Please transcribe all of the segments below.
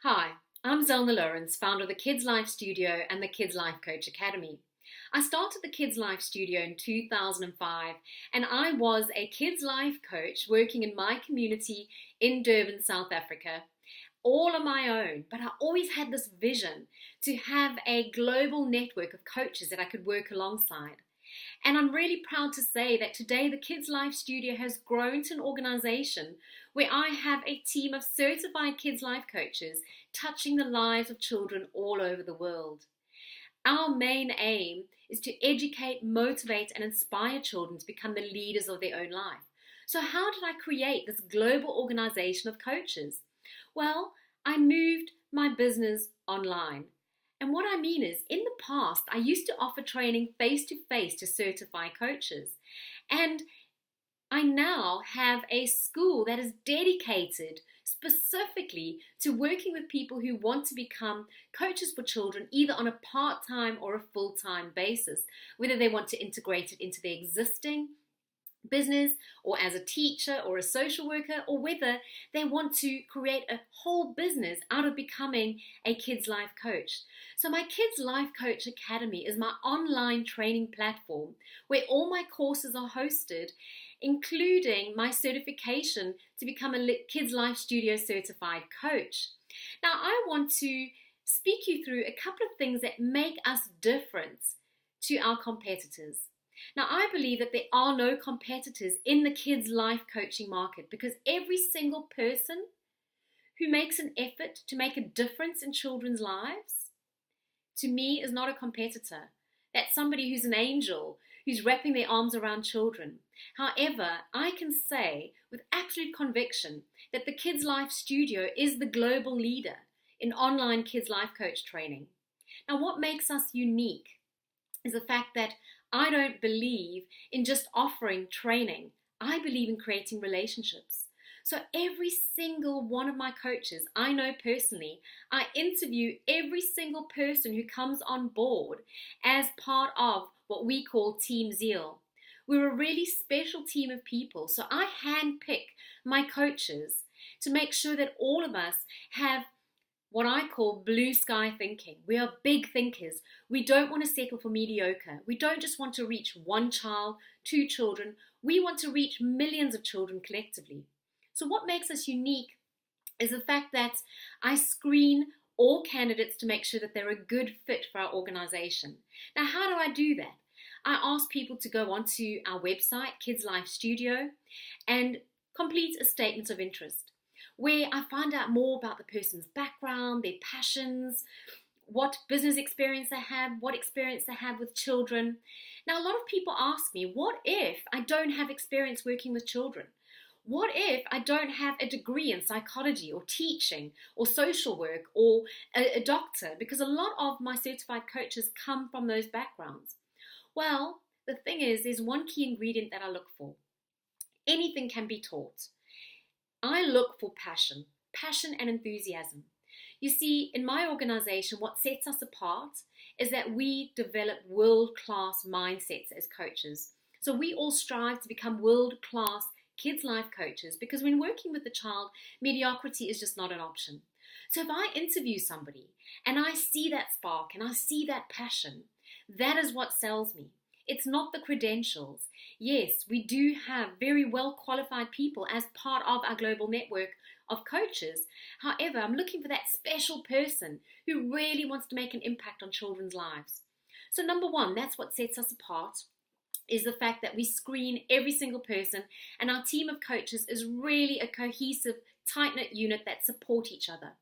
Hi, I'm Zelna Lauwrens, founder of the Kids Life Studio and the Kids Life Coach Academy. I started the Kids Life Studio in 2005 and I was a Kids Life coach working in my community in Durban, South Africa, all on my own. But I always had this vision to have a global network of coaches that I could work alongside. And I'm really proud to say that today the Kids Life Studio has grown to an organization where I have a team of certified Kids Life coaches touching the lives of children all over the world. Our main aim is to educate, motivate, and inspire children to become the leaders of their own life. So how did I create this global organization of coaches? Well, I moved my business online. And what I mean is, in the past, I used to offer training face-to-face to certified coaches. And I now have a school that is dedicated specifically to working with people who want to become coaches for children, either on a part-time or a full-time basis, whether they want to integrate it into their existing business or as a teacher or a social worker, or whether they want to create a whole business out of becoming a Kids Life coach. So my Kids Life Coach Academy is my online training platform where all my courses are hosted, including my certification to become a Kids Life Studio certified coach. Now I want to speak you through a couple of things that make us different to our competitors. Now, I believe that there are no competitors in the kids' life coaching market because every single person who makes an effort to make a difference in children's lives, to me, is not a competitor. That's somebody who's an angel, who's wrapping their arms around children. However, I can say with absolute conviction that the Kids Life Studio is the global leader in online kids' life coach training. Now, what makes us unique is the fact that I don't believe in just offering training. I believe in creating relationships. So every single one of my coaches I know personally, I interview every single person who comes on board as part of what we call Team Zeal. We're a really special team of people. So I handpick my coaches to make sure that all of us have what I call blue sky thinking. We are big thinkers. We don't want to settle for mediocre. We don't just want to reach one child, two children. We want to reach millions of children collectively. So what makes us unique is the fact that I screen all candidates to make sure that they're a good fit for our organization. Now, how do I do that? I ask people to go onto our website, Kids Life Studio, and complete a statement of interest, where I find out more about the person's background, their passions, what business experience they have, what experience they have with children. Now, a lot of people ask me, what if I don't have experience working with children? What if I don't have a degree in psychology or teaching or social work or a doctor? Because a lot of my certified coaches come from those backgrounds. Well, the thing is, there's one key ingredient that I look for. Anything can be taught. I look for passion and enthusiasm. You see, in my organization, what sets us apart is that we develop world-class mindsets as coaches. So we all strive to become world-class kids' life coaches because when working with a child, mediocrity is just not an option. So if I interview somebody and I see that spark and I see that passion, that is what sells me. It's not the credentials. Yes, we do have very well qualified people as part of our global network of coaches. However, I'm looking for that special person who really wants to make an impact on children's lives. So number one, that's what sets us apart, is the fact that we screen every single person and our team of coaches is really a cohesive, tight-knit unit that support each other.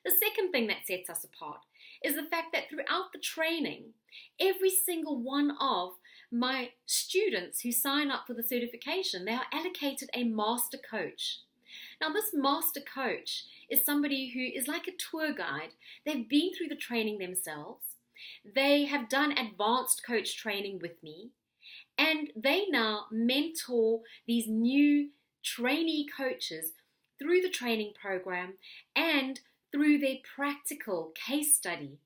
The second thing that sets us apart is the fact that throughout the training, every single one of my students who sign up for the certification, they are allocated a master coach. Now, this master coach is somebody who is like a tour guide. They've been through the training themselves. They have done advanced coach training with me, and they now mentor these new trainee coaches through the training program and through their practical case study.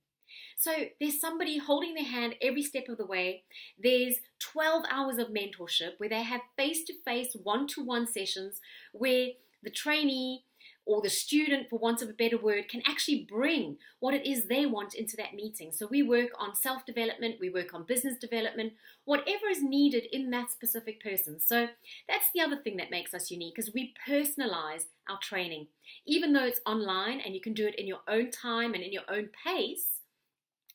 So there's somebody holding their hand every step of the way. There's 12 hours of mentorship where they have face-to-face, one-to-one sessions where the trainee or the student, for want of a better word, can actually bring what it is they want into that meeting. So we work on self-development, we work on business development, whatever is needed in that specific person. So that's the other thing that makes us unique, is we personalize our training. Even though it's online and you can do it in your own time and in your own pace,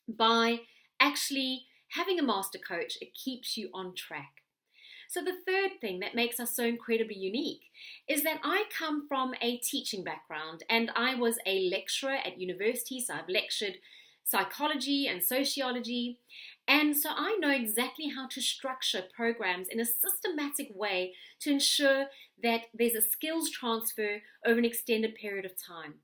by actually having a master coach, it keeps you on track. So the third thing that makes us so incredibly unique is that I come from a teaching background, and I was a lecturer at university, so I've lectured psychology and sociology, and so I know exactly how to structure programs in a systematic way to ensure that there's a skills transfer over an extended period of time.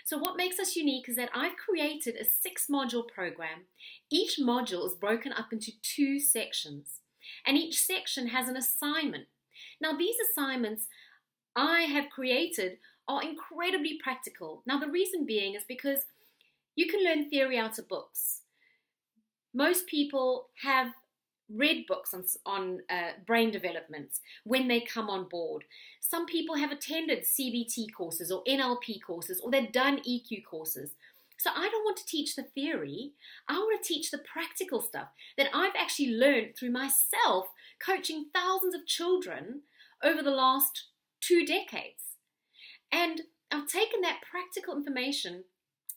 So what makes us unique is that I've created a 6-module program. Each module is broken up into 2 sections. And each section has an assignment. Now, these assignments I have created are incredibly practical. Now, the reason being is because you can learn theory out of books. Most people have read books on brain development when they come on board. Some people have attended CBT courses or NLP courses, or they've done EQ courses. So I don't want to teach the theory. I want to teach the practical stuff that I've actually learned through myself coaching thousands of children over the last 2 decades. And I've taken that practical information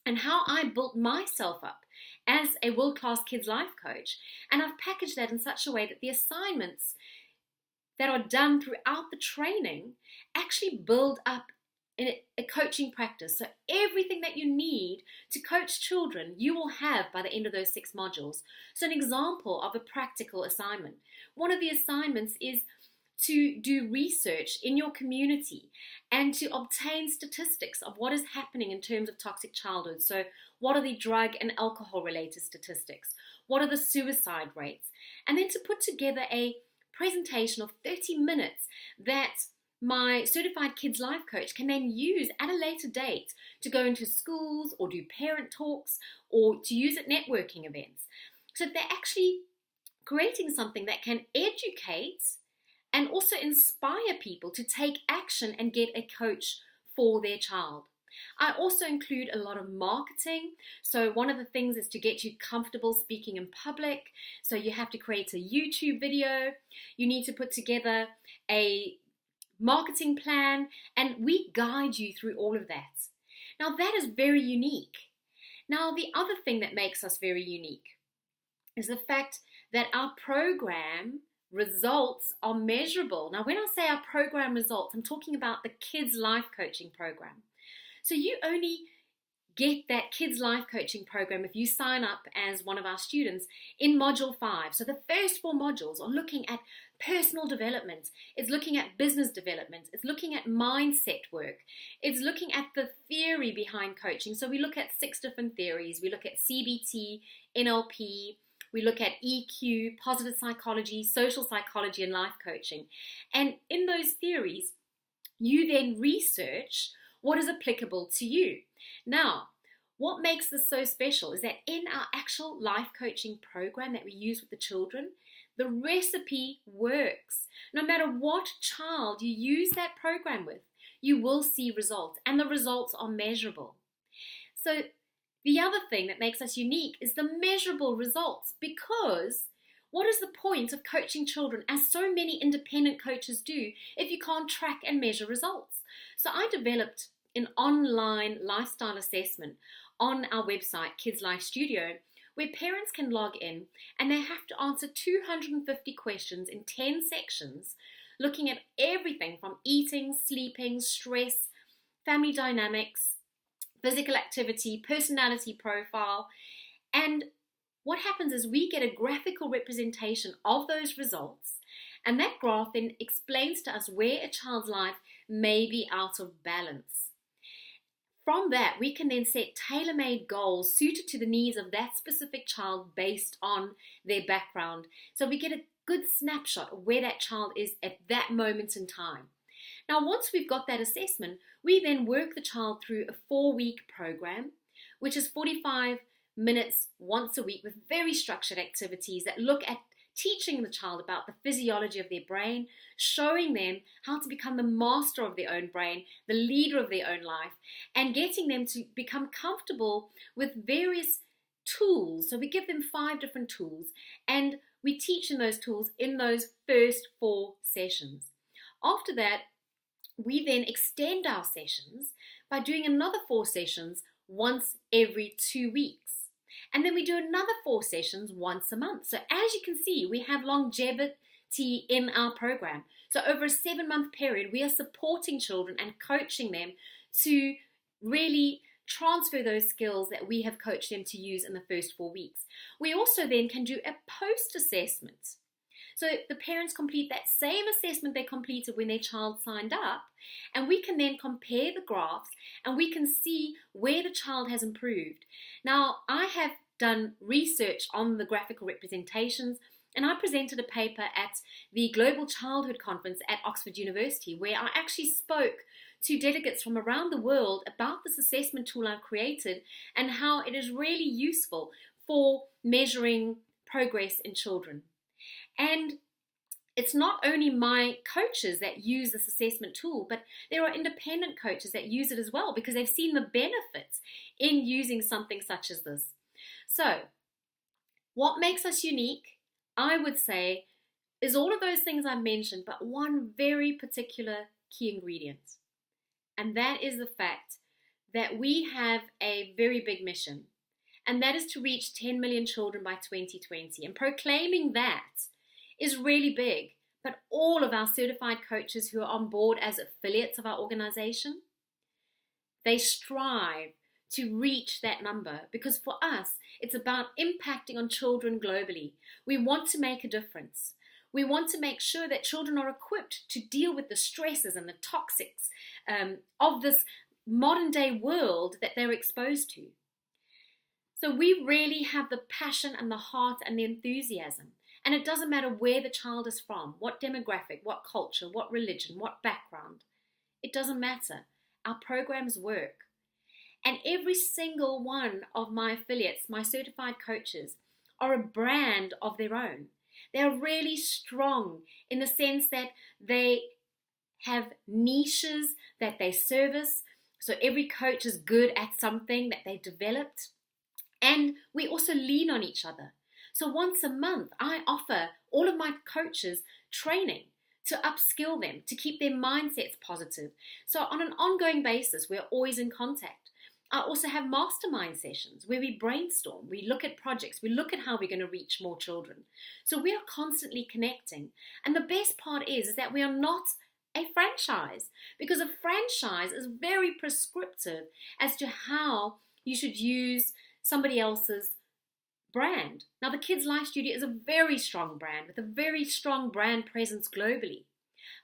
and how I built myself up as a world-class kids life coach, and I've packaged that in such a way that the assignments that are done throughout the training actually build up in a coaching practice. So everything that you need to coach children, you will have by the end of those 6 modules. So an example of a practical assignment. One of the assignments is to do research in your community and to obtain statistics of what is happening in terms of toxic childhood. So what are the drug and alcohol related statistics? What are the suicide rates? And then to put together a presentation of 30 minutes that my certified kids life coach can then use at a later date to go into schools or do parent talks or to use at networking events. So they're actually creating something that can educate and also inspire people to take action and get a coach for their child. I also include a lot of marketing. So one of the things is to get you comfortable speaking in public. So you have to create a YouTube video. You need to put together a marketing plan, and we guide you through all of that. Now that is very unique. Now the other thing that makes us very unique is the fact that our program results are measurable. Now when I say our program results, I'm talking about the kids life coaching program. So you only get that kids life coaching program if you sign up as one of our students in module 5. So the first 4 modules are looking at personal development, it's looking at business development, it's looking at mindset work, it's looking at the theory behind coaching. So we look at 6 different theories. We look at CBT, NLP, we look at EQ, positive psychology, social psychology, and life coaching. And in those theories, you then research what is applicable to you. Now, what makes this so special is that in our actual life coaching program that we use with the children, the recipe works. No matter what child you use that program with, you will see results, and the results are measurable. So the other thing that makes us unique is the measurable results, because what is the point of coaching children, as so many independent coaches do, if you can't track and measure results? So I developed an online lifestyle assessment on our website, Kids Life Studio, where parents can log in and they have to answer 250 questions in 10 sections, looking at everything from eating, sleeping, stress, family dynamics, physical activity, personality profile. And what happens is we get a graphical representation of those results, and that graph then explains to us where a child's life may be out of balance. From that, we can then set tailor-made goals suited to the needs of that specific child based on their background. So we get a good snapshot of where that child is at that moment in time. Now, once we've got that assessment, we then work the child through a 4-week program, which is 45 minutes once a week with very structured activities that look at teaching the child about the physiology of their brain, showing them how to become the master of their own brain, the leader of their own life, and getting them to become comfortable with various tools. So we give them 5 different tools, and we teach them those tools in those first 4 sessions. After that, we then extend our sessions by doing another 4 sessions once every 2 weeks. And then we do another 4 sessions once a month. So as you can see, we have longevity in our program. So over a 7-month period, we are supporting children and coaching them to really transfer those skills that we have coached them to use in the first 4 weeks. We also then can do a post-assessment. So the parents complete that same assessment they completed when their child signed up, and we can then compare the graphs and we can see where the child has improved. Now, I have done research on the graphical representations, and I presented a paper at the Global Childhood Conference at Oxford University, where I actually spoke to delegates from around the world about this assessment tool I've created and how it is really useful for measuring progress in children. And it's not only my coaches that use this assessment tool, but there are independent coaches that use it as well because they've seen the benefits in using something such as this. So, what makes us unique, I would say, is all of those things I mentioned, but one very particular key ingredient. And that is the fact that we have a very big mission, and that is to reach 10 million children by 2020. And proclaiming that is really big, but all of our certified coaches who are on board as affiliates of our organization, they strive to reach that number because for us, it's about impacting on children globally. We want to make a difference. We want to make sure that children are equipped to deal with the stresses and the toxics of this modern day world that they're exposed to. So we really have the passion and the heart and the enthusiasm. And it doesn't matter where the child is from, what demographic, what culture, what religion, what background. It doesn't matter. Our programs work. And every single one of my affiliates, my certified coaches, are a brand of their own. They're really strong in the sense that they have niches that they service. So every coach is good at something that they developed. And we also lean on each other. So once a month, I offer all of my coaches training to upskill them, to keep their mindsets positive. So on an ongoing basis, we're always in contact. I also have mastermind sessions where we brainstorm, we look at projects, we look at how we're going to reach more children. So we are constantly connecting. And the best part is that we are not a franchise, because a franchise is very prescriptive as to how you should use somebody else's brand. Now, the Kids Life Studio is a very strong brand with a very strong brand presence globally.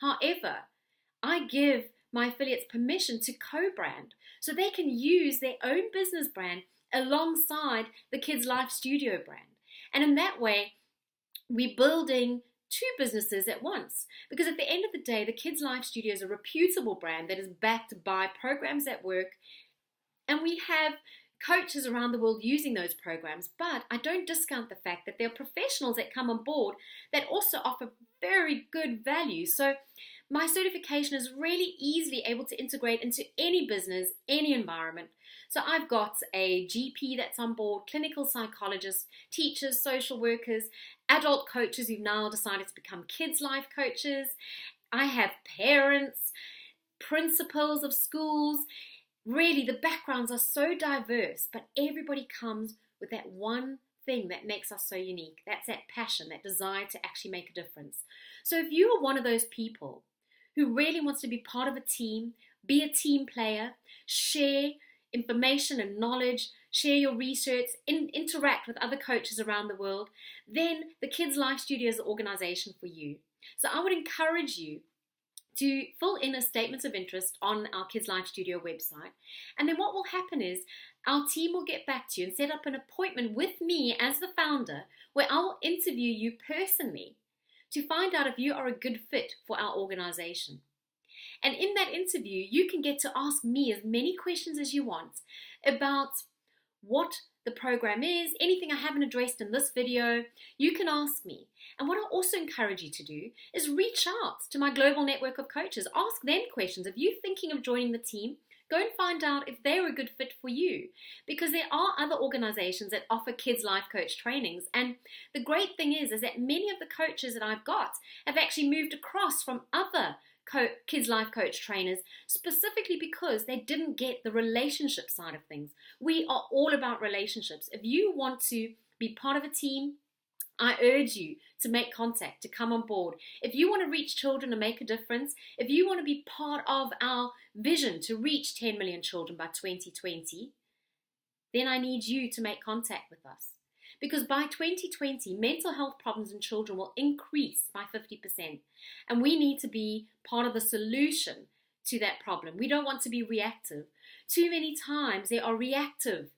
However, I give my affiliates permission to co-brand so they can use their own business brand alongside the Kids Life Studio brand. And in that way, we're building 2 businesses at once. Because at the end of the day, the Kids Life Studio is a reputable brand that is backed by programs that work. And we have coaches around the world using those programs, but I don't discount the fact that there are professionals that come on board that also offer very good value. So my certification is really easily able to integrate into any business, any environment. So I've got a GP that's on board, clinical psychologists, teachers, social workers, adult coaches who've now decided to become kids life coaches. I have parents, principals of schools. Really, the backgrounds are so diverse, but everybody comes with that one thing that makes us so unique. That's that passion, that desire to actually make a difference. So if you are one of those people who really wants to be part of a team, be a team player, share information and knowledge, share your research, interact with other coaches around the world, then the Kids Life Studio is the organization for you. So I would encourage you to fill in a statement of interest on our Kids Life Studio website. And then what will happen is our team will get back to you and set up an appointment with me as the founder where I will interview you personally to find out if you are a good fit for our organization. And in that interview, you can get to ask me as many questions as you want about what the program is, anything I haven't addressed in this video, you can ask me. And what I also encourage you to do is reach out to my global network of coaches. Ask them questions. If you're thinking of joining the team, go and find out if they're a good fit for you, because there are other organizations that offer kids life coach trainings. And the great thing is that many of the coaches that I've got have actually moved across from other kids life coach trainers, specifically because they didn't get the relationship side of things. We are all about relationships. If you want to be part of a team, I urge you to make contact, to come on board. If you want to reach children and make a difference, if you want to be part of our vision to reach 10 million children by 2020, then I need you to make contact with us. Because by 2020, mental health problems in children will increase by 50%. And we need to be part of the solution to that problem. We don't want to be reactive. Too many times there are reactive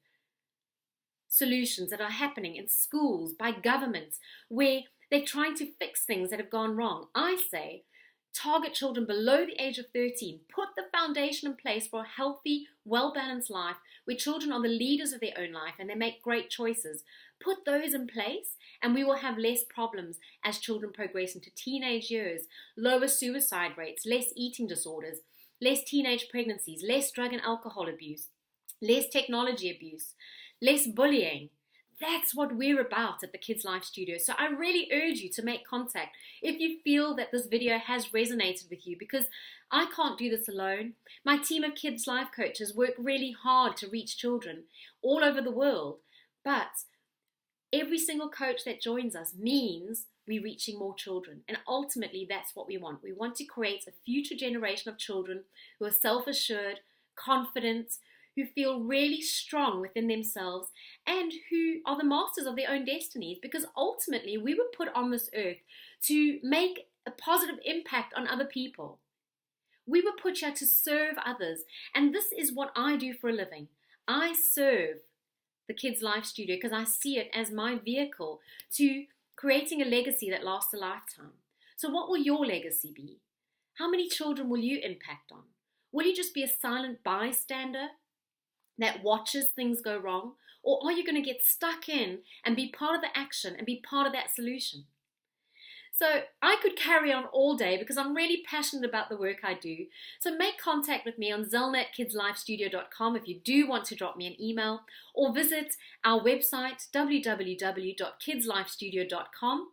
solutions that are happening in schools, by governments, where they're trying to fix things that have gone wrong. I say, target children below the age of 13. Put the foundation in place for a healthy, well-balanced life where children are the leaders of their own life and they make great choices. Put those in place and we will have less problems as children progress into teenage years, lower suicide rates, less eating disorders, less teenage pregnancies, less drug and alcohol abuse, less technology abuse, less bullying. That's what we're about at the Kids Life Studio. So I really urge you to make contact if you feel that this video has resonated with you, because I can't do this alone. My team of Kids Life coaches work really hard to reach children all over the world. But every single coach that joins us means we're reaching more children. And ultimately, that's what we want. We want to create a future generation of children who are self-assured, confident, who feel really strong within themselves, and who are the masters of their own destinies, because ultimately we were put on this earth to make a positive impact on other people. We were put here to serve others, and this is what I do for a living. I serve the Kids Life Studio because I see it as my vehicle to creating a legacy that lasts a lifetime. So what will your legacy be? How many children will you impact on? Will you just be a silent bystander that watches things go wrong? Or are you going to get stuck in and be part of the action and be part of that solution? So I could carry on all day because I'm really passionate about the work I do. So make contact with me on zelna@kidslifestudio.com if you do want to drop me an email, or visit our website www.kidslifestudio.com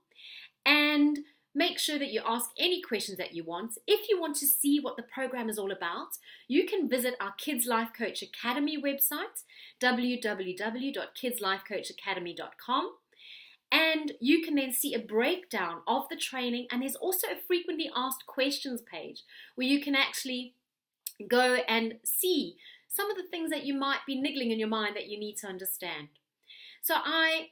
and make sure that you ask any questions that you want. If you want to see what the program is all about, you can visit our Kids Life Coach Academy website, www.kidslifecoachacademy.com. And you can then see a breakdown of the training, and there's also a frequently asked questions page where you can actually go and see some of the things that you might be niggling in your mind that you need to understand. So I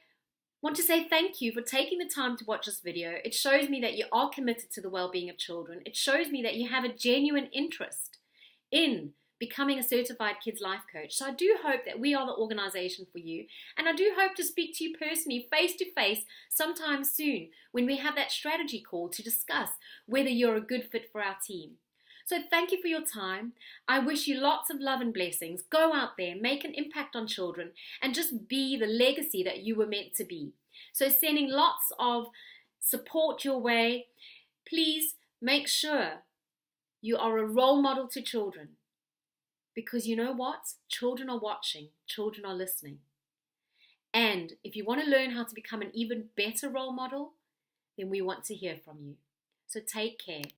want to say thank you for taking the time to watch this video. It shows me that you are committed to the well-being of children. It shows me that you have a genuine interest in becoming a certified kids life coach. So I do hope that we are the organization for you, and I do hope to speak to you personally, face to face, sometime soon when we have that strategy call to discuss whether you're a good fit for our team. So thank you for your time. I wish you lots of love and blessings. Go out there, make an impact on children, and just be the legacy that you were meant to be. So sending lots of support your way. Please make sure you are a role model to children, because you know what? Children are watching, children are listening. And if you want to learn how to become an even better role model, then we want to hear from you. So take care.